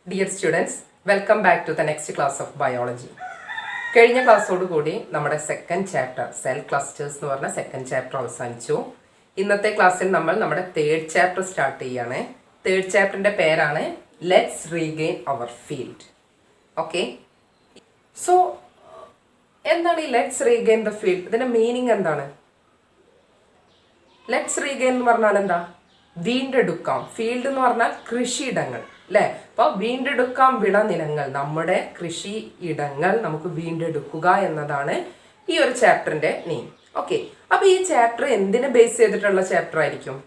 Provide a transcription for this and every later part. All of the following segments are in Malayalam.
Dear students, welcome back to the next class of biology. കഴിഞ്ഞ ക്ലാസ്സോടുകൂടി നമ്മുടെ സെക്കൻഡ് ചാപ്റ്റർ സെൽ ക്ലസ്റ്റേഴ്സ് എന്ന് പറഞ്ഞ സെക്കൻഡ് ചാപ്റ്റർ അവസാനിച്ചു. ഇന്നത്തെ ക്ലാസ്സിൽ നമ്മൾ നമ്മുടെ തേർഡ് ചാപ്റ്റർ സ്റ്റാർട്ട് ചെയ്യാണ്. തേർഡ് ചാപ്റ്ററിന്റെ പേരാണ് let's regain our field. Okay, so എന്താണ് ഈ ലെറ്റ്സ് റീഗെയിൻ ദ ഫീൽഡ്? ഇതിന്റെ മീനിങ് എന്താണ്? ലെറ്റ്സ് റീഗെയിൻ എന്ന് പറഞ്ഞാൽ എന്താ? വീണ്ടെടുക്കാം. ഫീൽഡ് എന്ന് പറഞ്ഞാൽ കൃഷിയിടങ്ങൾ അല്ലെ? അപ്പൊ വീണ്ടെടുക്കാം വിളനിലങ്ങൾ, നമ്മുടെ കൃഷി ഇടങ്ങൾ നമുക്ക് വീണ്ടെടുക്കുക എന്നതാണ് ഈ ഒരു ചാപ്റ്ററിന്റെ നെയിം. ഓക്കെ, അപ്പൊ ഈ ചാപ്റ്റർ എന്തിനെ ബേസ് ചെയ്തിട്ടുള്ള ചാപ്റ്റർ ആയിരിക്കും?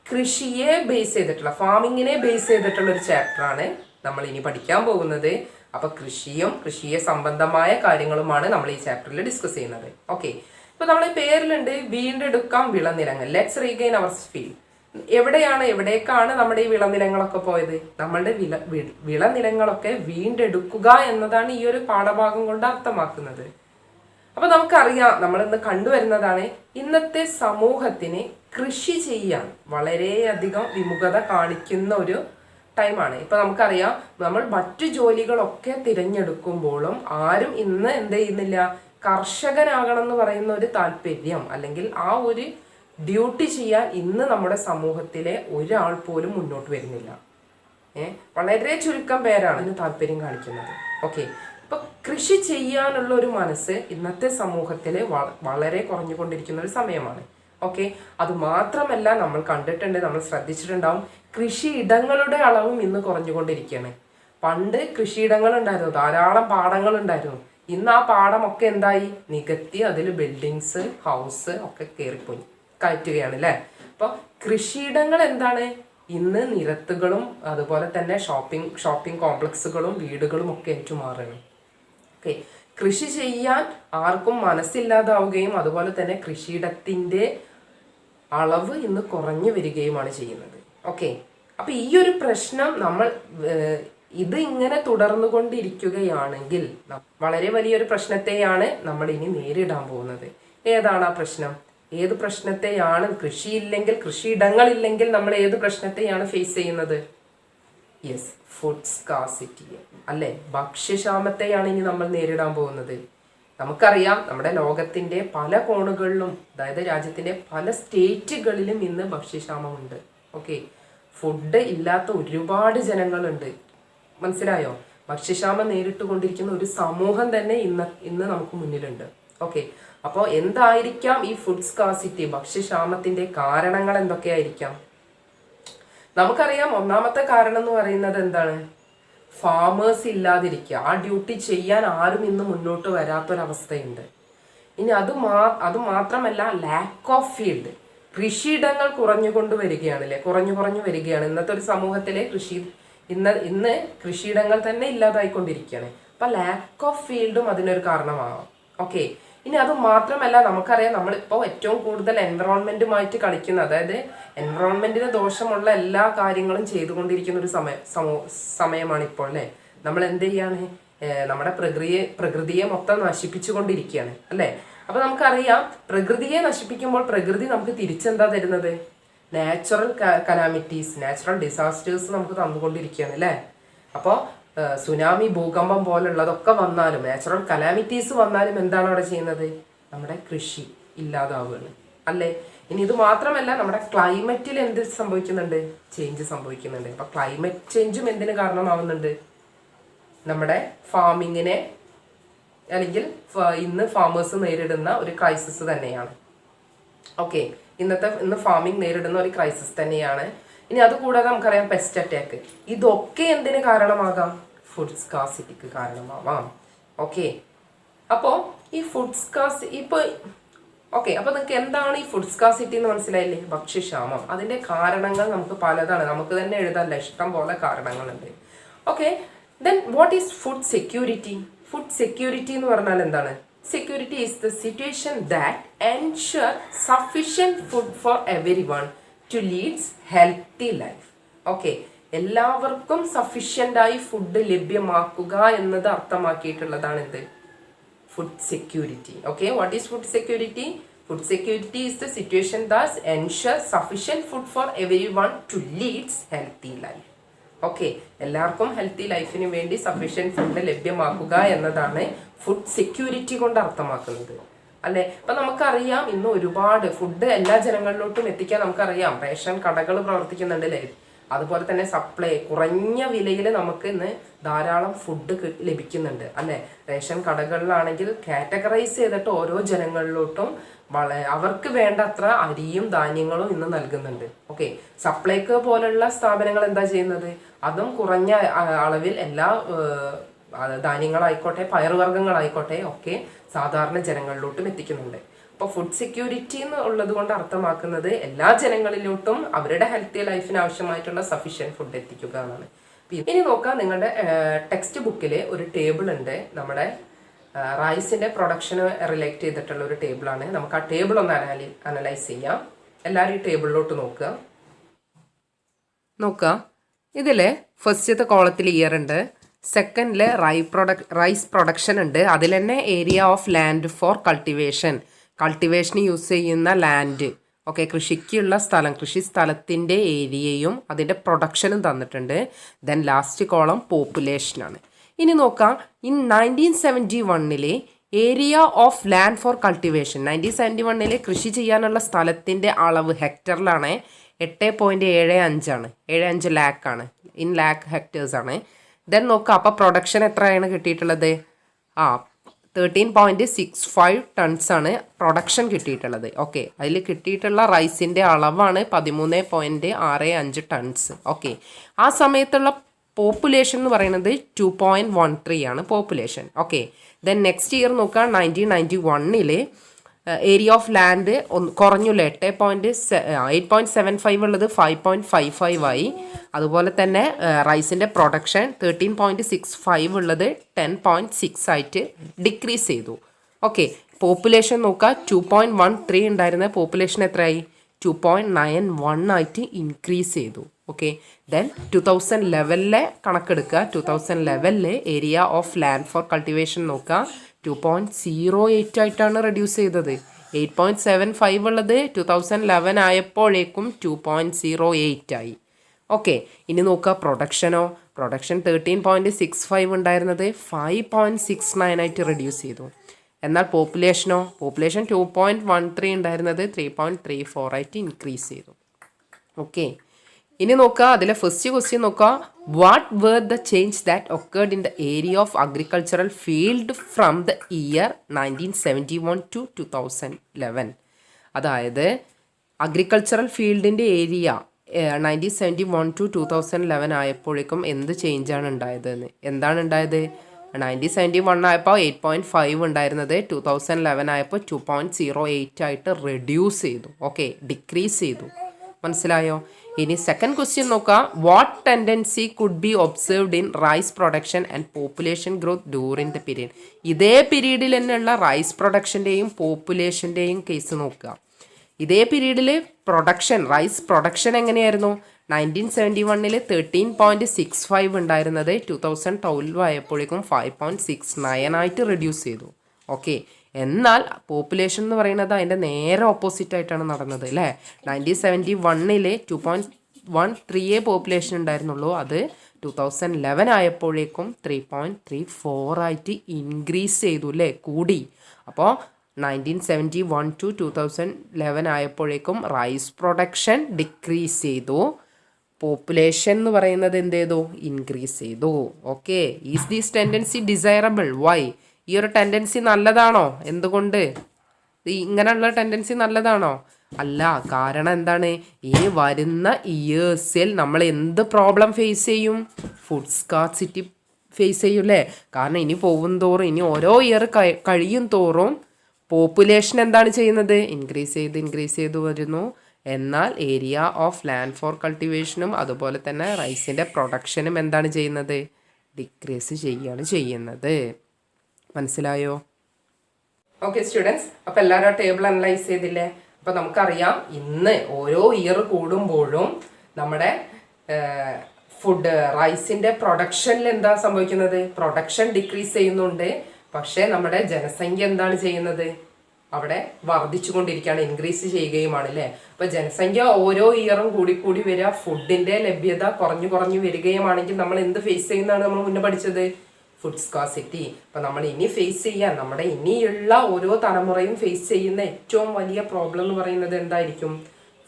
കൃഷിയെ ബേസ് ചെയ്തിട്ടുള്ള, ഫാമിങ്ങിനെ ബേസ് ചെയ്തിട്ടുള്ള ഒരു ചാപ്റ്ററാണ് നമ്മൾ ഇനി പഠിക്കാൻ പോകുന്നത്. അപ്പൊ കൃഷിയും കൃഷിയെ സംബന്ധമായ കാര്യങ്ങളുമാണ് നമ്മൾ ഈ ചാപ്റ്ററിൽ ഡിസ്കസ് ചെയ്യുന്നത്. ഓക്കെ, ഇപ്പൊ നമ്മളെ പേരിലുണ്ട് വീണ്ടെടുക്കാം വിളനിലങ്ങൾ, ലെറ്റ്സ് റീഗെയിൻ അവർ ഫീൽഡ്. എവിടേക്കാണ് നമ്മുടെ ഈ വിളനിലങ്ങളൊക്കെ പോയത്? നമ്മളുടെ വിളനിലങ്ങളൊക്കെ വീണ്ടെടുക്കുക എന്നതാണ് ഈ ഒരു പാഠഭാഗം കൊണ്ട് അർത്ഥമാക്കുന്നത്. അപ്പൊ നമുക്കറിയാം, നമ്മൾ ഇന്ന് കണ്ടുവരുന്നതാണ് ഇന്നത്തെ സമൂഹത്തിന് കൃഷി ചെയ്യാൻ വളരെയധികം വിമുഖത കാണിക്കുന്ന ഒരു ടൈമാണ്. ഇപ്പൊ നമുക്കറിയാം, നമ്മൾ മറ്റു ജോലികളൊക്കെ തിരഞ്ഞെടുക്കുമ്പോഴും ആരും ഇന്ന് എന്ത് ചെയ്യുന്നില്ല, കർഷകനാകണം എന്ന് പറയുന്ന ഒരു താല്പര്യം അല്ലെങ്കിൽ ആ ഒരു ഡ്യൂട്ടി ചെയ്യാൻ ഇന്ന് നമ്മുടെ സമൂഹത്തിലെ ഒരാൾ പോലും മുന്നോട്ട് വരുന്നില്ല. വളരെ ചുരുക്കം പേരാണ് ഇതിന് താല്പര്യം കാണിക്കുന്നത്. ഓക്കെ, ഇപ്പൊ കൃഷി ചെയ്യാനുള്ള ഒരു മനസ്സ് ഇന്നത്തെ സമൂഹത്തിലെ വളരെ കുറഞ്ഞുകൊണ്ടിരിക്കുന്ന ഒരു സമയമാണ്. ഓക്കെ, അത് മാത്രമല്ല, നമ്മൾ കണ്ടിട്ടുണ്ട്, നമ്മൾ ശ്രദ്ധിച്ചിട്ടുണ്ടാവും, കൃഷിയിടങ്ങളുടെ അളവും ഇന്ന് കുറഞ്ഞുകൊണ്ടിരിക്കുകയാണ്. പണ്ട് കൃഷിയിടങ്ങൾ ഉണ്ടായിരുന്നു, ധാരാളം പാടങ്ങൾ ഉണ്ടായിരുന്നു. ഇന്ന് ആ പാടമൊക്കെ എന്തായി? നികത്തി അതിൽ ബിൽഡിങ്സ്, ഹൗസ് ഒക്കെ കയറിപ്പോയി കയറ്റുകയാണ് അല്ലെ? അപ്പൊ കൃഷിയിടങ്ങൾ എന്താണ്? ഇന്ന് നിരത്തുകളും അതുപോലെ തന്നെ ഷോപ്പിംഗ് കോംപ്ലക്സുകളും വീടുകളും ഒക്കെ ഏറ്റുമാറുകയാണ്. ഓക്കെ, കൃഷി ചെയ്യാൻ ആർക്കും മനസ്സില്ലാതാവുകയും അതുപോലെ തന്നെ കൃഷിയിടത്തിന്റെ അളവ് ഇന്ന് കുറഞ്ഞു വരികയുമാണ് ചെയ്യുന്നത്. ഓക്കെ, അപ്പൊ ഈ ഒരു പ്രശ്നം നമ്മൾ ഇത് ഇങ്ങനെ തുടർന്നു കൊണ്ടിരിക്കുകയാണെങ്കിൽ വളരെ വലിയൊരു പ്രശ്നത്തെയാണ് നമ്മൾ ഇനി നേരിടാൻ പോകുന്നത്. ഏതാണ് ആ പ്രശ്നം? ഏത് പ്രശ്നത്തെയാണ്? കൃഷിയില്ലെങ്കിൽ, കൃഷിയിടങ്ങളില്ലെങ്കിൽ നമ്മൾ ഏത് പ്രശ്നത്തെയാണ് ഫേസ് ചെയ്യുന്നത്? യെസ്, ഫുഡ് സ്കാർസിറ്റി അല്ലെ? ഭക്ഷ്യക്ഷാമത്തെയാണ് ഇനി നമ്മൾ നേരിടാൻ പോകുന്നത്. നമുക്കറിയാം, നമ്മുടെ ലോകത്തിന്റെ പല കോണുകളിലും, അതായത് രാജ്യത്തിന്റെ പല സ്റ്റേറ്റുകളിലും ഇന്ന് ഭക്ഷ്യക്ഷാമമുണ്ട്. ഓക്കെ, ഫുഡ് ഇല്ലാത്ത ഒരുപാട് ജനങ്ങളുണ്ട്. മനസ്സിലായോ? ഭക്ഷ്യക്ഷാമം നേരിട്ട് കൊണ്ടിരിക്കുന്ന ഒരു സമൂഹം തന്നെ ഇന്ന് നമുക്ക് മുന്നിലുണ്ട്. ഓക്കെ, അപ്പോൾ എന്തായിരിക്കാം ഈ ഫുഡ് സ്കാർസിറ്റി, ഭക്ഷ്യക്ഷാമത്തിന്റെ കാരണങ്ങൾ എന്തൊക്കെയായിരിക്കാം? നമുക്കറിയാം, ഒന്നാമത്തെ കാരണം എന്ന് പറയുന്നത് എന്താണ്? ഫാമേഴ്സ് ഇല്ലാതിരിക്കുക. ആ ഡ്യൂട്ടി ചെയ്യാൻ ആരും ഇന്ന് മുന്നോട്ട് വരാത്തൊരവസ്ഥയുണ്ട്. ഇനി അത് മാത്രമല്ല, ലാക്ക് ഓഫ് ഫീൽഡ്, കൃഷിയിടങ്ങൾ കുറഞ്ഞുകൊണ്ട് വരികയാണ് അല്ലെ? കുറഞ്ഞു വരികയാണ്. ഇന്നത്തെ ഒരു സമൂഹത്തിലെ ഇന്ന് കൃഷിയിടങ്ങൾ തന്നെ ഇല്ലാതായിക്കൊണ്ടിരിക്കുകയാണ്. അപ്പൊ ലാക്ക് ഓഫ് ഫീൽഡും അതിനൊരു കാരണമാവാം. ഓക്കെ, ഇനി അത് മാത്രമല്ല, നമുക്കറിയാം, നമ്മളിപ്പോൾ ഏറ്റവും കൂടുതൽ എൻവറോൺമെന്റുമായിട്ട് കളിക്കുന്ന, അതായത് എൻവറോൺമെന്റിന് ദോഷമുള്ള എല്ലാ കാര്യങ്ങളും ചെയ്തുകൊണ്ടിരിക്കുന്ന ഒരു സമയമാണ് ഇപ്പോൾ അല്ലെ? നമ്മൾ എന്ത് ചെയ്യാണ്? നമ്മുടെ പ്രകൃതിയെ മൊത്തം നശിപ്പിച്ചുകൊണ്ടിരിക്കുകയാണ് അല്ലെ? അപ്പൊ നമുക്കറിയാം, പ്രകൃതിയെ നശിപ്പിക്കുമ്പോൾ പ്രകൃതി നമുക്ക് തിരിച്ചെന്താ തരുന്നത്? നാച്ചുറൽ കലാമിറ്റീസ്, നാച്ചുറൽ ഡിസാസ്റ്റേഴ്സ് നമുക്ക് തന്നുകൊണ്ടിരിക്കുകയാണ് അല്ലെ? അപ്പോൾ സുനാമി, ഭൂകമ്പം പോലുള്ളതൊക്കെ വന്നാലും, നാച്ചുറൽ കലാമിറ്റീസ് വന്നാലും എന്താണ് അവിടെ ചെയ്യുന്നത്? നമ്മുടെ കൃഷി ഇല്ലാതാവുകയാണ് അല്ലേ? ഇനി ഇത് മാത്രമല്ല, നമ്മുടെ ക്ലൈമറ്റിൽ എന്ത് സംഭവിക്കുന്നുണ്ട്? ചേഞ്ച് സംഭവിക്കുന്നുണ്ട്. അപ്പൊ ക്ലൈമറ്റ് ചേഞ്ചും എന്തിന് കാരണമാവുന്നുണ്ട്? നമ്മുടെ ഫാമിങ്ങിനെ, അല്ലെങ്കിൽ ഇന്ന് ഫാമേഴ്സ് നേരിടുന്ന ഒരു ക്രൈസിസ് തന്നെയാണ്. ഓക്കെ, ഇന്ന് ഫാമിംഗ് നേരിടുന്ന ഒരു ക്രൈസിസ് തന്നെയാണ്. ഇനി അതുകൂടാതെ നമുക്കറിയാം, പെസ്റ്റ് അറ്റാക്ക്. ഇതൊക്കെ എന്തിന് കാരണമാകാം? ഫുഡ് സ്കാർസിറ്റിക്ക് കാരണമാവാം. ഓക്കെ, അപ്പോ ഈ ഫുഡ് സ്കാർസിറ്റി അപ്പൊ നിങ്ങൾക്ക് എന്താണ് ഈ ഫുഡ് സ്കാർസിറ്റി എന്ന് മനസ്സിലായില്ലേ? ഭക്ഷ്യക്ഷാമം. അതിന്റെ കാരണങ്ങൾ നമുക്ക് പലതാണ്, നമുക്ക് തന്നെ എഴുതാല്ല, ഇഷ്ടം പോലെ കാരണങ്ങളുണ്ട്. Okay, then what is food security? Food security എന്ന് പറഞ്ഞാൽ എന്താണ്? Security is the situation that ensure sufficient food for everyone to lead healthy life. Okay, എല്ലാവർക്കും സഫിഷ്യന്റ് ആയി ഫുഡ് ലഭ്യമാക്കുക എന്നത് അർത്ഥമാക്കിയിട്ടുള്ളതാണ് എന്ത്? Food security. Okay, what is food security? Food security is the situation that ensure sufficient food for everyone to lead healthy life. Okay, എല്ലാവർക്കും ഹെൽത്തി ലൈഫിന് വേണ്ടി സഫീഷ്യൻറ്റ് ഫുഡ് ലഭ്യമാക്കുക എന്നതാണ് ഫുഡ് സെക്യൂരിറ്റി കൊണ്ട് അർത്ഥമാക്കുന്നത്, അല്ലെ? ഇപ്പൊ നമുക്കറിയാം ഇന്ന് ഒരുപാട് ഫുഡ് എല്ലാ ജനങ്ങളിലോട്ടും എത്തിക്കാൻ നമുക്കറിയാം. റേഷൻ കടകൾ പ്രവർത്തിക്കുന്നുണ്ട്, അല്ലേ? അതുപോലെ തന്നെ സപ്ലൈ കുറഞ്ഞ വിലയിൽ നമുക്ക് ഇന്ന് ധാരാളം ഫുഡ് ലഭിക്കുന്നുണ്ട്, അല്ലെ? റേഷൻ കടകളിലാണെങ്കിൽ കാറ്റഗറൈസ് ചെയ്തിട്ട് ഓരോ ജനങ്ങളിലോട്ടും അവർക്ക് വേണ്ടത്ര അരിയും ധാന്യങ്ങളും ഇന്ന് നൽകുന്നുണ്ട്. ഓക്കെ, സപ്ലൈകോ പോലുള്ള സ്ഥാപനങ്ങൾ എന്താ ചെയ്യുന്നത്? അതും കുറഞ്ഞ അളവിൽ എല്ലാ ധാന്യങ്ങളായിക്കോട്ടെ പയറുവർഗ്ഗങ്ങളായിക്കോട്ടെ ഒക്കെ സാധാരണ ജനങ്ങളിലോട്ടും എത്തിക്കുന്നുണ്ട്. അപ്പോൾ ഫുഡ് സെക്യൂരിറ്റി എന്ന് ഉള്ളത് കൊണ്ട് അർത്ഥമാക്കുന്നത് എല്ലാ ജനങ്ങളിലോട്ടും അവരുടെ ഹെൽത്തി ലൈഫിന് ആവശ്യമായിട്ടുള്ള സഫീഷ്യൻറ്റ് ഫുഡ് എത്തിക്കുക എന്നാണ്. ഇനി നോക്കാം, നിങ്ങളുടെ ടെക്സ്റ്റ് ബുക്കിൽ ഒരു ടേബിൾ ഉണ്ട്, നമ്മുടെ റൈസിന്റെ പ്രൊഡക്ഷന് റിലേറ്റ് ചെയ്തിട്ടുള്ള ഒരു ടേബിളാണ്. നമുക്ക് ആ ടേബിൾ ഒന്ന് അനലൈസ് ചെയ്യാം. എല്ലാവരും ഈ ടേബിളിലോട്ട് നോക്കുക. ഇതില് ഫസ്റ്റത്തെ കോളത്തിൽ ഇയർ ഉണ്ട്, സെക്കൻഡില് റൈസ് പ്രൊഡക്ഷൻ ഉണ്ട്, അതിൽ തന്നെ ഏരിയ ഓഫ് ലാൻഡ് ഫോർ കൾട്ടിവേഷന് യൂസ് ചെയ്യുന്ന ലാൻഡ്, ഓക്കെ, കൃഷിക്കുള്ള സ്ഥലം, കൃഷി സ്ഥലത്തിൻ്റെ ഏരിയയും അതിൻ്റെ പ്രൊഡക്ഷനും തന്നിട്ടുണ്ട്. ദെൻ ലാസ്റ്റ് കോളം പോപ്പുലേഷനാണ്. ഇനി നോക്കാം, in 1971 area of land for cultivation, 1971 കൃഷി ചെയ്യാനുള്ള സ്ഥലത്തിൻ്റെ അളവ് ഹെക്ടറിലാണ് 8.75 75 ലാക്കാണ്, ഇൻ ലാക്ക് ഹെക്ടേഴ്സ് ആണ്. ദെൻ നോക്കാം, അപ്പോൾ പ്രൊഡക്ഷൻ എത്രയാണ് കിട്ടിയിട്ടുള്ളത്? 13.65 ടൺസ് ആണ് പ്രൊഡക്ഷൻ കിട്ടിയിട്ടുള്ളത്. ഓക്കെ, അതിൽ കിട്ടിയിട്ടുള്ള റൈസിൻ്റെ അളവാണ് 13.65 ടൺസ്. ഓക്കെ, ആ സമയത്തുള്ള പോപ്പുലേഷൻ എന്ന് പറയുന്നത് 2.13 ആണ് population. Okay, then next year നോക്കാം, 1991 ഏരിയ ഓഫ് ലാൻഡ് കുറഞ്ഞില്ല, 8.75 ഉള്ളത് 5.55 ആയി. അതുപോലെ തന്നെ റൈസിൻ്റെ പ്രൊഡക്ഷൻ 13.65 ഉള്ളത് 10.6 ആയിട്ട് ഡിക്രീസ് ചെയ്തു. ഓക്കെ, പോപ്പുലേഷൻ നോക്കുക, 2.13 ഉണ്ടായിരുന്ന പോപ്പുലേഷൻ എത്രയായി? 2.91 ആയിട്ട് ഇൻക്രീസ് ചെയ്തു. Okay, then 2011 കണക്കെടുക്കുക. 2011 area of land for cultivation നോക്കുക, 2.08 ആയിട്ടാണ് റെഡ്യൂസ് ചെയ്തത്. 8.75 ഉള്ളത് 2011 ആയപ്പോഴേക്കും 2.08 ആയി. ഓക്കെ, ഇനി നോക്കുക പ്രൊഡക്ഷൻ 13.65 ഉണ്ടായിരുന്നത് 5.69 ആയിട്ട് റെഡ്യൂസ് ചെയ്തു. എന്നാൽ പോപ്പുലേഷൻ 2.13 ഉണ്ടായിരുന്നത് 3.34 ആയിട്ട് ഇൻക്രീസ് ചെയ്തു. ഓക്കെ, ഇനി നോക്കുക, അതിലെ ഫസ്റ്റ് ക്വസ്റ്റ്യൻ നോക്കുക, what were the change that occurred in the area of agricultural field from the year 1971 to 2011. അതായത് അഗ്രികൾച്ചറൽ ഫീൽഡിൻ്റെ ഏരിയ 1971 to 2011 ആയപ്പോഴേക്കും എന്ത് ചേഞ്ചാണ് ഉണ്ടായതെന്ന്. എന്താണ് ഉണ്ടായത്? 1971 ആയപ്പോൾ 8.5 ഉണ്ടായിരുന്നത് 2011 ആയപ്പോൾ 2.08 ആയിട്ട് റെഡ്യൂസ് ചെയ്തു. ഓക്കെ, ഡിക്രീസ് ചെയ്തു. മനസ്സിലായോ? ഇനി സെക്കൻഡ് ക്വസ്റ്റ്യൻ നോക്കാം, what tendency could be observed in rice production and population growth during the period. ഇതേ പീരീഡിൽ തന്നെയുള്ള റൈസ് പ്രൊഡക്ഷൻ്റെയും പോപ്പുലേഷൻ്റെയും കേസ് നോക്കുക. ഇതേ പീരീഡിൽ റൈസ് പ്രൊഡക്ഷൻ എങ്ങനെയായിരുന്നു? 1971 13.65 ഉണ്ടായിരുന്നത് 2012 ആയപ്പോഴേക്കും 5.69 ആയിട്ട് റെഡ്യൂസ് ചെയ്തു. ഓക്കെ, എന്നാൽ പോപ്പുലേഷൻ എന്ന് പറയുന്നത് അതിൻ്റെ നേരെ ഓപ്പോസിറ്റ് ആയിട്ടാണ് നടന്നത്, അല്ലേ? 1971 2.13 പോപ്പുലേഷൻ ഉണ്ടായിരുന്നുള്ളൂ, അത് 2011 ആയപ്പോഴേക്കും 3.34 ആയിട്ട് ഇൻക്രീസ് ചെയ്തു, അല്ലേ? കൂടി. അപ്പോൾ 1971 to 2011 ആയപ്പോഴേക്കും റൈസ് പ്രൊഡക്ഷൻ ഡിക്രീസ് ചെയ്തു, പോപ്പുലേഷൻ എന്ന് പറയുന്നത് എന്ത് ചെയ്തു? ഇൻക്രീസ് ചെയ്തു. Okay, is this tendency desirable? Why? ഈ ഒരു ടെൻഡൻസി നല്ലതാണോ? എന്തുകൊണ്ട് ഇങ്ങനെയുള്ള ടെൻഡൻസി നല്ലതാണോ? അല്ല. കാരണം എന്താണ്? ഇനി വരുന്ന ഇയേഴ്സിൽ നമ്മൾ എന്ത് പ്രോബ്ലം ഫേസ് ചെയ്യും? ഫുഡ് സ്കാർസിറ്റി ഫേസ് ചെയ്യും, അല്ലേ? കാരണം ഇനി പോകും തോറും, ഇനി ഓരോ ഇയർ കഴിയും തോറും പോപ്പുലേഷൻ എന്താണ് ചെയ്യുന്നത്? ഇൻക്രീസ് ചെയ്ത് വരുന്നു. എന്നാൽ ഏരിയ ഓഫ് ലാൻഡ് ഫോർ കൾട്ടിവേഷനും അതുപോലെ തന്നെ റൈസിൻ്റെ പ്രൊഡക്ഷനും എന്താണ് ചെയ്യുന്നത്? ഡിക്രീസ് ചെയ്യുന്നത്. മനസ്സിലായോ? ഓക്കെ സ്റ്റുഡൻസ്, അപ്പോൾ എല്ലാവരും ആ ടേബിൾ അനലൈസ് ചെയ്തില്ലേ? അപ്പോൾ നമുക്കറിയാം ഇന്ന് ഓരോ ഇയർ കൂടുമ്പോഴും നമ്മുടെ റൈസിൻ്റെ പ്രൊഡക്ഷനിൽ എന്താ സംഭവിക്കുന്നത്? പ്രൊഡക്ഷൻ ഡിക്രീസ് ചെയ്യുന്നുണ്ട്. പക്ഷേ നമ്മുടെ ജനസംഖ്യ എന്താണ് ചെയ്യുന്നത്? അവിടെ വർദ്ധിച്ചുകൊണ്ടിരിക്കുകയാണ്, ഇൻക്രീസ് ചെയ്യുകയുമാണ് അല്ലേ. അപ്പൊ ജനസംഖ്യ ഓരോ ഇയറും കൂടി വരിക, ഫുഡിന്റെ ലഭ്യത കുറഞ്ഞു വരികയുമാണെങ്കിൽ നമ്മൾ എന്ത് ഫേസ് ചെയ്യുന്നതാണ് നമ്മൾ മുന്നേ പഠിച്ചത്? Food scarcity. അപ്പൊ നമ്മൾ ഇനി ഫേസ് ചെയ്യാൻ, നമ്മുടെ ഇനിയുള്ള ഓരോ തലമുറയും ഫേസ് ചെയ്യുന്ന ഏറ്റവും വലിയ പ്രോബ്ലം എന്ന് പറയുന്നത് എന്തായിരിക്കും?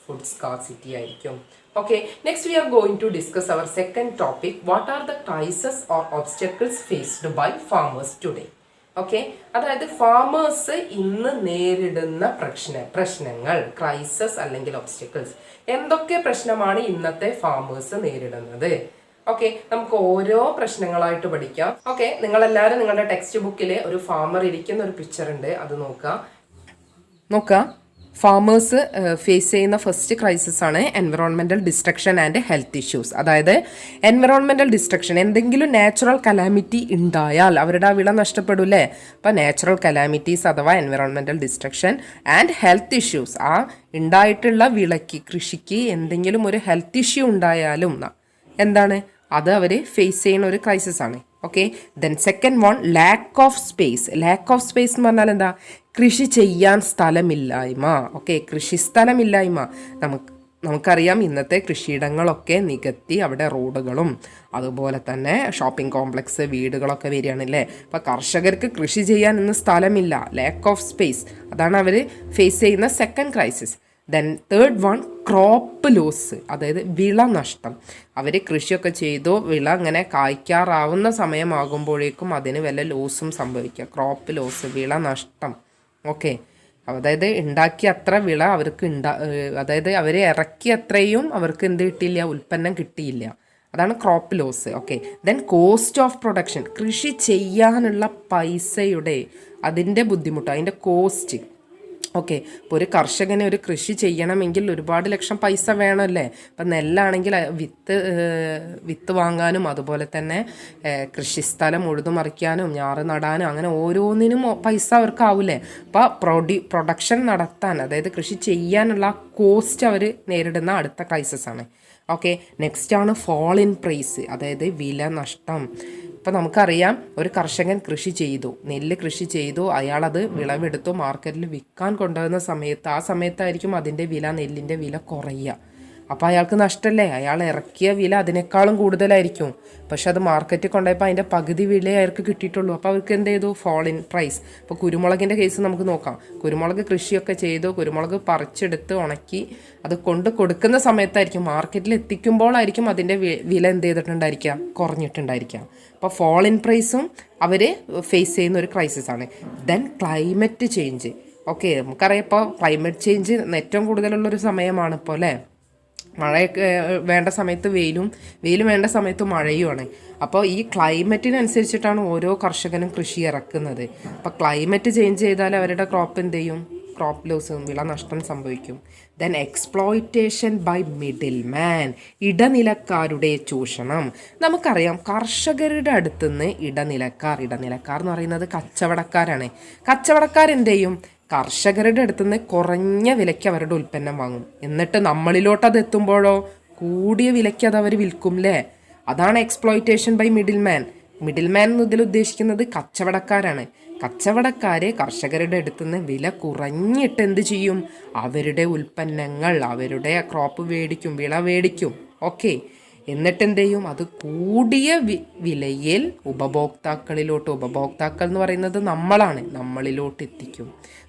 ഫുഡ് സ്കാർസിറ്റി ആയിരിക്കും. Okay, next we are going to discuss our second topic. What are the crises or obstacles faced by farmers today? Okay, അതായത് ഫാമേഴ്സ് ഇന്ന് നേരിടുന്ന പ്രശ്നങ്ങൾ, ക്രൈസസ് അല്ലെങ്കിൽ ഒബ്സ്റ്റക്കിൾസ്. എന്തൊക്കെ പ്രശ്നമാണ് ഇന്നത്തെ ഫാമേഴ്സ് നേരിടുന്നത്? ഓക്കെ, നമുക്ക് ഓരോ പ്രശ്നങ്ങളായിട്ട് പഠിക്കാം. ഓക്കെ, നിങ്ങളെല്ലാവരും നിങ്ങളുടെ ടെക്സ്റ്റ് ബുക്കിൽ ഒരു ഫാമർ ഇരിക്കുന്ന ഒരു പിക്ചർ ഉണ്ട്, അത് നോക്കുക. ഫാമേഴ്സ് ഫേസ് ചെയ്യുന്ന ഫസ്റ്റ് ക്രൈസിസ് ആണ് environmental destruction and health issues. അതായത് എൻവറോൺമെൻറ്റൽ ഡിസ്ട്രക്ഷൻ, എന്തെങ്കിലും നാച്ചുറൽ കലാമിറ്റി ഉണ്ടായാൽ അവരുടെ ആ വിള നഷ്ടപ്പെടൂലേ. അപ്പോൾ നാച്ചുറൽ കലാമിറ്റീസ് അഥവാ environmental destruction and health issues, ആ ഉണ്ടായിട്ടുള്ള വിളയ്ക്ക്, കൃഷിക്ക് എന്തെങ്കിലും ഒരു ഹെൽത്ത് ഇഷ്യൂ ഉണ്ടായാലും എന്താണ് അത് അവർ ഫേസ് ചെയ്യുന്ന ഒരു ക്രൈസിസ് ആണ്. Okay, then second one lakh of space. Lakh of space എന്ന് പറഞ്ഞാൽ എന്താ? കൃഷി ചെയ്യാൻ സ്ഥലമില്ലായ്മ. ഓക്കെ, കൃഷി സ്ഥലമില്ലായ്മ. നമുക്കറിയാം ഇന്നത്തെ കൃഷിയിടങ്ങളൊക്കെ നികത്തി അവിടെ റോഡുകളും അതുപോലെ തന്നെ ഷോപ്പിംഗ് കോംപ്ലക്സ്, വീടുകളൊക്കെ വരികയാണല്ലേ. അപ്പോൾ കർഷകർക്ക് കൃഷി ചെയ്യാൻ ഇന്ന് സ്ഥലമില്ല, ലാക്ക് ഓഫ് സ്പേസ്. അതാണ് അവർ ഫേസ് ചെയ്യുന്ന second crisis. Then third one crop loss, അതായത് വിള നഷ്ടം. അവർ കൃഷിയൊക്കെ ചെയ്തു, വിള അങ്ങനെ കായ്ക്കാറാവുന്ന സമയമാകുമ്പോഴേക്കും അതിന് വല്ല ലോസും സംഭവിക്കുക. ക്രോപ്പ് ലോസ്, വിള നഷ്ടം. ഓക്കെ, അതായത് ഉണ്ടാക്കിയ അത്ര വിള അവർക്ക് അതായത് അവർ ഇറക്കിയ അത്രയും അവർക്ക് എന്ത് കിട്ടിയില്ല? ഉൽപ്പന്നം കിട്ടിയില്ല. അതാണ് crop loss. Okay, then cost of production, കൃഷി ചെയ്യാനുള്ള പൈസയുടെ അതിൻ്റെ ബുദ്ധിമുട്ട്, അതിൻ്റെ കോസ്റ്റ്. ഓക്കെ, ഇപ്പോൾ ഒരു കർഷകന് ഒരു കൃഷി ചെയ്യണമെങ്കിൽ ഒരുപാട് ലക്ഷം പൈസ വേണമല്ലേ. ഇപ്പം നെല്ലാണെങ്കിൽ വിത്ത് വാങ്ങാനും അതുപോലെ തന്നെ കൃഷിസ്ഥലം ഉഴുതുമറിക്കാനും ഞാറ് നടാനും അങ്ങനെ ഓരോന്നിനും പൈസ അവർക്കാവൂലേ. അപ്പോൾ പ്രൊഡക്ഷൻ നടത്താൻ, അതായത് കൃഷി ചെയ്യാനുള്ള കോസ്റ്റ് അവർ നേരിടുന്ന അടുത്ത ക്രൈസിസ് ആണ്. ഓക്കെ, നെക്സ്റ്റ് ആണ് ഫോൾ ഇൻ പ്രൈസ്, അതായത് വില നഷ്ടം. ഇപ്പം നമുക്കറിയാം ഒരു കർഷകൻ കൃഷി ചെയ്തു, നെല്ല് കൃഷി ചെയ്തു, അയാളത് വിളവെടുത്തു മാർക്കറ്റിൽ വിൽക്കാൻ കൊണ്ടുവരുന്ന സമയത്ത് ആ സമയത്തായിരിക്കും അതിൻ്റെ വില, നെല്ലിൻ്റെ വില കുറയുക. അപ്പോൾ അയാൾക്ക് നഷ്ടമല്ലേ? അയാൾ ഇറക്കിയ വില അതിനേക്കാളും കൂടുതലായിരിക്കും. പക്ഷെ അത് മാർക്കറ്റിൽ കൊണ്ടുപോയപ്പോൾ അതിൻ്റെ പകുതി വില അയാൾക്ക് കിട്ടിയിട്ടുള്ളൂ. അപ്പോൾ അവർക്ക് എന്ത് ചെയ്തു? Fall in price. ഇപ്പോൾ കുരുമുളകിൻ്റെ കേസ് നമുക്ക് നോക്കാം. കുരുമുളക് കൃഷിയൊക്കെ ചെയ്തു, കുരുമുളക് പറിച്ചെടുത്ത് ഉണക്കി അത് കൊണ്ട് കൊടുക്കുന്ന സമയത്തായിരിക്കും, മാർക്കറ്റിൽ എത്തിക്കുമ്പോഴായിരിക്കും അതിൻ്റെ വില എന്ത് ചെയ്തിട്ടുണ്ടായിരിക്കുക? കുറഞ്ഞിട്ടുണ്ടായിരിക്കുക. അപ്പോൾ ഫോൾ ഇൻ പ്രൈസും അവർ ഫേസ് ചെയ്യുന്ന ഒരു ക്രൈസിസ് ആണ്. Then climate change. ഓക്കെ, നമുക്കറിയാം ഇപ്പോൾ ക്ലൈമറ്റ് ചേഞ്ച് ഏറ്റവും കൂടുതലുള്ളൊരു സമയമാണ് ഇപ്പോൾ അല്ലേ. മഴയൊക്കെ വേണ്ട സമയത്ത് വെയിലും വേണ്ട സമയത്ത് മഴയുമാണ്. അപ്പോൾ ഈ ക്ലൈമറ്റിനനുസരിച്ചിട്ടാണ് ഓരോ കർഷകനും കൃഷി ഇറക്കുന്നത്. അപ്പോൾ ക്ലൈമറ്റ് ചേഞ്ച് ചെയ്താൽ അവരുടെ ക്രോപ്പ് എന്ത് ചെയ്യും? ക്രോപ്പ് ലോസും, വിള നഷ്ടം സംഭവിക്കും. Then exploitation by middle man, ഇടനിലക്കാരുടെ ചൂഷണം. നമുക്കറിയാം കർഷകരുടെ അടുത്തുനിന്ന് ഇടനിലക്കാർ എന്ന് പറയുന്നത് കച്ചവടക്കാരാണ്. കച്ചവടക്കാരെന്ത് ചെയ്യും? കർഷകരുടെ അടുത്തുനിന്ന് കുറഞ്ഞ വിലയ്ക്ക് അവരുടെ ഉൽപ്പന്നം വാങ്ങും. എന്നിട്ട് നമ്മളിലോട്ട് അത് എത്തുമ്പോഴോ കൂടിയ വിലയ്ക്ക് അത് അവർ വിൽക്കും അല്ലേ. അതാണ് exploitation by middle man. Middle man എന്ന് ഇതിൽ ഉദ്ദേശിക്കുന്നത് കച്ചവടക്കാരാണ്. കച്ചവടക്കാരെ കർഷകരുടെ അടുത്തുനിന്ന് വില കുറഞ്ഞിട്ട് എന്ത് ചെയ്യും? അവരുടെ ഉൽപ്പന്നങ്ങൾ, അവരുടെ ക്രോപ്പ് മേടിക്കും, വിള മേടിക്കും. ഓക്കെ, എന്നിട്ട് എന്ത് ചെയ്യും? അത് കൂടിയ വിലയിൽ ഉപഭോക്താക്കൾ എന്ന് പറയുന്നത് നമ്മളാണ്, നമ്മളിലോട്ട് എത്തിക്കും.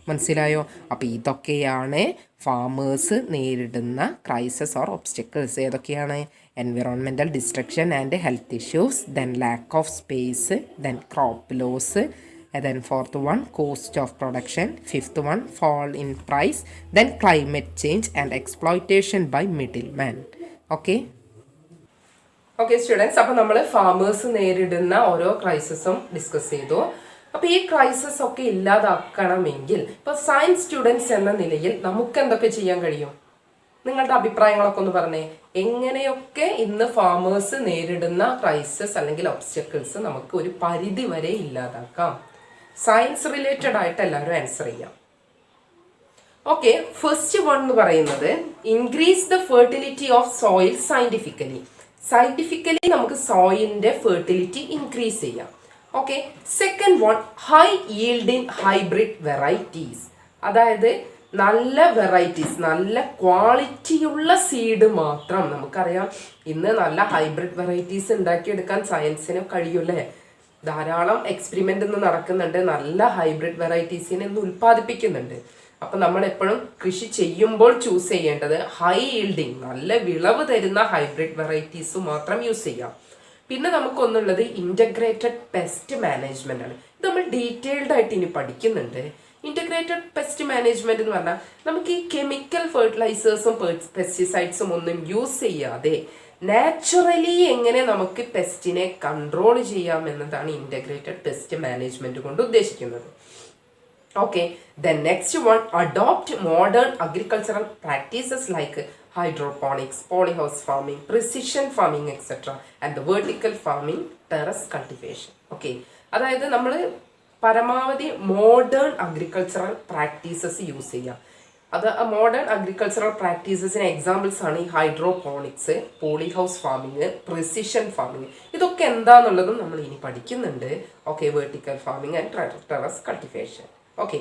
മനസ്സിലായോ? അപ്പോൾ ഇതൊക്കെയാണ് ഫാമേഴ്സ് നേരിടുന്ന ക്രൈസസ് ഓർ ഒബ്സ്റ്റക്കിൾസ്. ഏതൊക്കെയാണ്? Environmental destruction and health issues, then lack of space, then crop loss, then fourth one cost of production, fifth one fall in price, then climate change and exploitation by middleman. Okay students, അപ്പോൾ നമ്മൾ ഫാമേഴ്സ് നേരിടുന്ന ഓരോ ക്രൈസിസും ഡിസ്കസ് ചെയ്തു. അപ്പോൾ ഈ ക്രൈസിസ് ഒക്കെ ഇല്ലാതാക്കണമെങ്കിൽ ഇപ്പോൾ സയൻസ് സ്റ്റുഡൻസ് എന്ന നിലയിൽ നമുക്ക് എന്തൊക്കെ ചെയ്യാൻ കഴിയും? നിങ്ങളുടെ അഭിപ്രായങ്ങളൊക്കെ ഒന്ന് പറഞ്ഞേ. എങ്ങനെയൊക്കെ ഇന്ന് ഫാമേഴ്സ് നേരിടുന്ന ക്രൈസിസ് അല്ലെങ്കിൽ ഒബ്സ്റ്റക്കിൾസ് നമുക്ക് ഒരു പരിധി വരെ ഇല്ലാതാക്കാം? സയൻസ് റിലേറ്റഡ് ആയിട്ട് എല്ലാവരും ആൻസർ ചെയ്യാം. ഓക്കെ, ഫസ്റ്റ് വൺ എന്ന് പറയുന്നത് increase the fertility of soil scientifically നമുക്ക് സോയിലിന്റെ ഫെർട്ടിലിറ്റി ഇൻക്രീസ് ചെയ്യാം. Okay, second one high yielding hybrid varieties. അതായത് നല്ല വെറൈറ്റീസ്, നല്ല ക്വാളിറ്റിയുള്ള സീഡ് മാത്രം. നമുക്കറിയാം ഇന്ന് നല്ല ഹൈബ്രിഡ് വെറൈറ്റീസ് ഉണ്ടാക്കിയെടുക്കാൻ സയൻസിന് കഴിയൂല്ലേ. ധാരാളം എക്സ്പെരിമെന്റ് ഇന്ന് നടക്കുന്നുണ്ട്, നല്ല ഹൈബ്രിഡ് വെറൈറ്റീസിനെ ഇന്ന് ഉൽപ്പാദിപ്പിക്കുന്നുണ്ട്. അപ്പൊ നമ്മൾ എപ്പോഴും കൃഷി ചെയ്യുമ്പോൾ ചൂസ് ചെയ്യേണ്ടത് ഹൈ ഈൽഡിങ്, നല്ല വിളവ് തരുന്ന ഹൈബ്രിഡ് വെറൈറ്റീസ് മാത്രം യൂസ് ചെയ്യാം. പിന്നെ നമുക്കൊന്നുള്ളത് ഇന്റഗ്രേറ്റഡ് പെസ്റ്റ് മാനേജ്മെന്റ് ആണ്. ഇത് നമ്മൾ ഡീറ്റെയിൽഡ് ആയിട്ട് ഇനി പഠിക്കുന്നുണ്ട്. ഇന്റഗ്രേറ്റഡ് പെസ്റ്റ് മാനേജ്മെന്റ് എന്ന് പറഞ്ഞാൽ നമുക്ക് ഈ കെമിക്കൽ ഫെർട്ടിലൈസേഴ്സും പെസ്റ്റിസൈഡ്സും ഒന്നും യൂസ് ചെയ്യാതെ നാച്ചുറലി എങ്ങനെ നമുക്ക് പെസ്റ്റിനെ കൺട്രോൾ ചെയ്യാം എന്നതാണ് ഇന്റഗ്രേറ്റഡ് പെസ്റ്റ് മാനേജ്മെന്റ് കൊണ്ട് ഉദ്ദേശിക്കുന്നത്. Okay, the next one, adopt modern agricultural practices like hydroponics, polyhouse farming, precision farming, etc. and the vertical farming, terrace cultivation. Okay, അതായത് നമ്മൾ പരമാവധി മോഡേൺ അഗ്രികൾച്ചറൽ പ്രാക്ടീസസ് യൂസ് ചെയ്യാം. അത് മോഡേൺ അഗ്രികൾച്ചറൽ പ്രാക്ടീസസിന് എക്സാമ്പിൾസ് ആണ് ഈ hydroponics, polyhouse farming, precision farming. ഇതൊക്കെ എന്താന്നുള്ളതും നമ്മൾ ഇനി പഠിക്കുന്നുണ്ട്. Okay, vertical farming and terrace cultivation. Okay,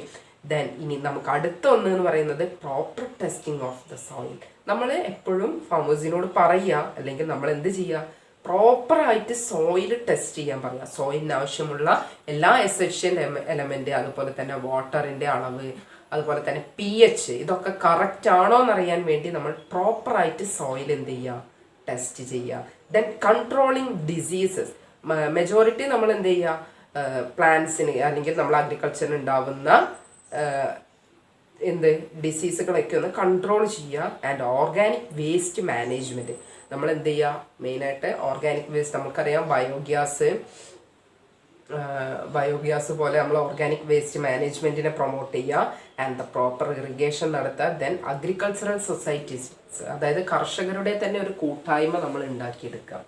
then ഇനി നമുക്ക് അടുത്ത ഒന്ന് എന്ന് പറയുന്നത് proper testing of the soil. നമ്മൾ എപ്പോഴും ഫാമേഴ്സിനോട് പറയുക, അല്ലെങ്കിൽ നമ്മൾ എന്ത് ചെയ്യുക, പ്രോപ്പറായിട്ട് സോയിൽ ടെസ്റ്റ് ചെയ്യാൻ പറയുക. സോയിലിന് ആവശ്യമുള്ള എല്ലാ എസെൻഷ്യൽ എലമെന്റ്, അതുപോലെ തന്നെ വാട്ടറിന്റെ അളവ്, അതുപോലെ തന്നെ pH, ഇതൊക്കെ കറക്റ്റ് ആണോ എന്നറിയാൻ വേണ്ടി നമ്മൾ പ്രോപ്പറായിട്ട് സോയിൽ എന്ത് ചെയ്യുക, ടെസ്റ്റ് ചെയ്യുക. Then controlling diseases. മെജോറിറ്റി നമ്മൾ എന്ത് ചെയ്യുക, പ്ലാന്റ്സിന് അല്ലെങ്കിൽ നമ്മൾ അഗ്രികൾച്ചറിന് ഉണ്ടാവുന്ന ഡിസീസുകളൊക്കെ ഒന്ന് കൺട്രോൾ ചെയ്യുക. And organic waste management. നമ്മൾ എന്ത് ചെയ്യുക, മെയിനായിട്ട് ഓർഗാനിക് വേസ്റ്റ്, നമുക്കറിയാം ബയോഗ്യാസ് പോലെ നമ്മൾ ഓർഗാനിക് വേസ്റ്റ് മാനേജ്മെന്റിനെ പ്രൊമോട്ട് ചെയ്യുക. ആൻഡ് ദ പ്രോപ്പർ ഇറിഗേഷൻ നടത്തുക. ദെൻ അഗ്രികൾച്ചറൽ സൊസൈറ്റീസ്, അതായത് കർഷകരുടെ തന്നെ ഒരു കൂട്ടായ്മ നമ്മൾ ഉണ്ടാക്കിയെടുക്കുക.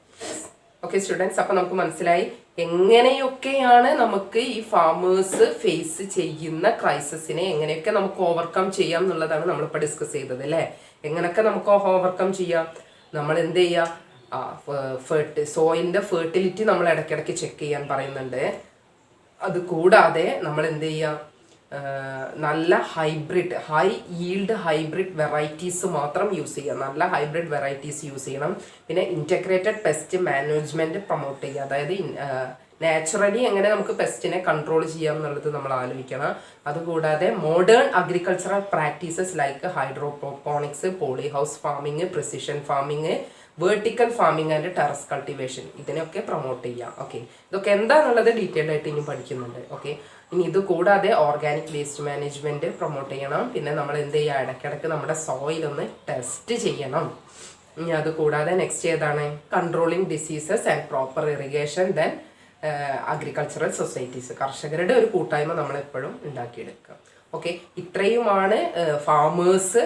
ഓക്കെ സ്റ്റുഡൻസ്, അപ്പൊ നമുക്ക് മനസ്സിലായി എങ്ങനെയൊക്കെയാണ് നമുക്ക് ഈ ഫാമേഴ്സ് ഫേസ് ചെയ്യുന്ന ക്രൈസിസിനെ എങ്ങനെയൊക്കെ നമുക്ക് ഓവർകം ചെയ്യാം എന്നുള്ളതാണ് നമ്മളിപ്പോൾ ഡിസ്കസ് ചെയ്തത് അല്ലേ. എങ്ങനെയൊക്കെ നമുക്ക് ഓവർകം ചെയ്യാം, നമ്മൾ എന്ത് ചെയ്യുക, സോയിലിന്റെ ഫെർട്ടിലിറ്റി നമ്മൾ ഇടയ്ക്കിടയ്ക്ക് ചെക്ക് ചെയ്യാൻ പറയുന്നുണ്ട്. അത് കൂടാതെ നമ്മൾ എന്ത് ചെയ്യുക, നല്ല hybrid, high yield hybrid varieties മാത്രം യൂസ് ചെയ്യുക. നല്ല ഹൈബ്രിഡ് വെറൈറ്റീസ് യൂസ് ചെയ്യണം. പിന്നെ ഇന്റഗ്രേറ്റഡ് പെസ്റ്റ് മാനേജ്മെന്റ് പ്രൊമോട്ട് ചെയ്യുക. അതായത് നാച്ചുറലി എങ്ങനെ നമുക്ക് പെസ്റ്റിനെ കൺട്രോൾ ചെയ്യാം എന്നുള്ളത് നമ്മൾ ആലോചിക്കണം. അതുകൂടാതെ modern agricultural practices like hydroponics, polyhouse farming, precision farming, vertical farming and terrace cultivation, ഇതിനൊക്കെ പ്രൊമോട്ട് ചെയ്യാം. ഓക്കെ, ഇതൊക്കെ എന്താണെന്നുള്ളത് ഡീറ്റെയിൽഡ് ആയിട്ട് ഇനി പഠിക്കുന്നുണ്ട്. ഓക്കെ, ഇനി ഇത് കൂടാതെ ഓർഗാനിക് വേസ്റ്റ് മാനേജ്മെന്റ് പ്രൊമോട്ട് ചെയ്യണം. പിന്നെ നമ്മൾ എന്ത് ചെയ്യുക, ഇടയ്ക്കിടയ്ക്ക് നമ്മുടെ സോയിൽ ഒന്ന് ടെസ്റ്റ് ചെയ്യണം. ഇനി അത് കൂടാതെ നെക്സ്റ്റ് ഏതാണ്, controlling diseases and proper irrigation. Then agricultural societies, കർഷകരുടെ ഒരു കൂട്ടായ്മ നമ്മൾ എപ്പോഴും ഉണ്ടാക്കിയെടുക്കുക. ഓക്കെ, ഇത്രയുമാണ് ഫാമേഴ്സ്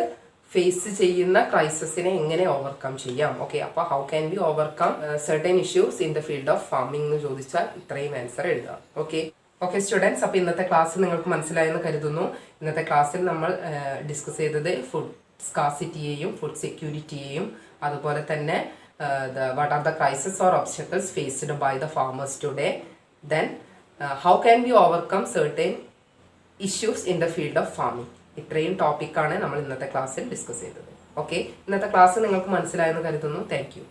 ഫേസ് ചെയ്യുന്ന ക്രൈസിസിനെ എങ്ങനെ ഓവർകം ചെയ്യാം. ഓക്കെ, അപ്പോൾ how can be overcome certain issues in the field of farming എന്ന് ചോദിച്ചാൽ ഇത്രയും ആൻസർ എഴുതാം. ഓക്കെ സ്റ്റുഡൻസ്, അപ്പോൾ ഇന്നത്തെ ക്ലാസ് നിങ്ങൾക്ക് മനസ്സിലായെന്ന് കരുതുന്നു. ഇന്നത്തെ ക്ലാസ്സിൽ നമ്മൾ ഡിസ്കസ് ചെയ്തത് ഫുഡ് സ്കാർസിറ്റിയെയും ഫുഡ് സെക്യൂരിറ്റിയെയും, അതുപോലെ തന്നെ what are the crises or obstacles faced by the farmers today, then how can we overcome certain issues in the field of farming. ഇത്രയും ടോപ്പിക്കാണ് നമ്മൾ ഇന്നത്തെ ക്ലാസ്സിൽ ഡിസ്കസ് ചെയ്തത്. ഓക്കെ, ഇന്നത്തെ ക്ലാസ് നിങ്ങൾക്ക് മനസ്സിലായെന്ന് കരുതുന്നു. Thank you.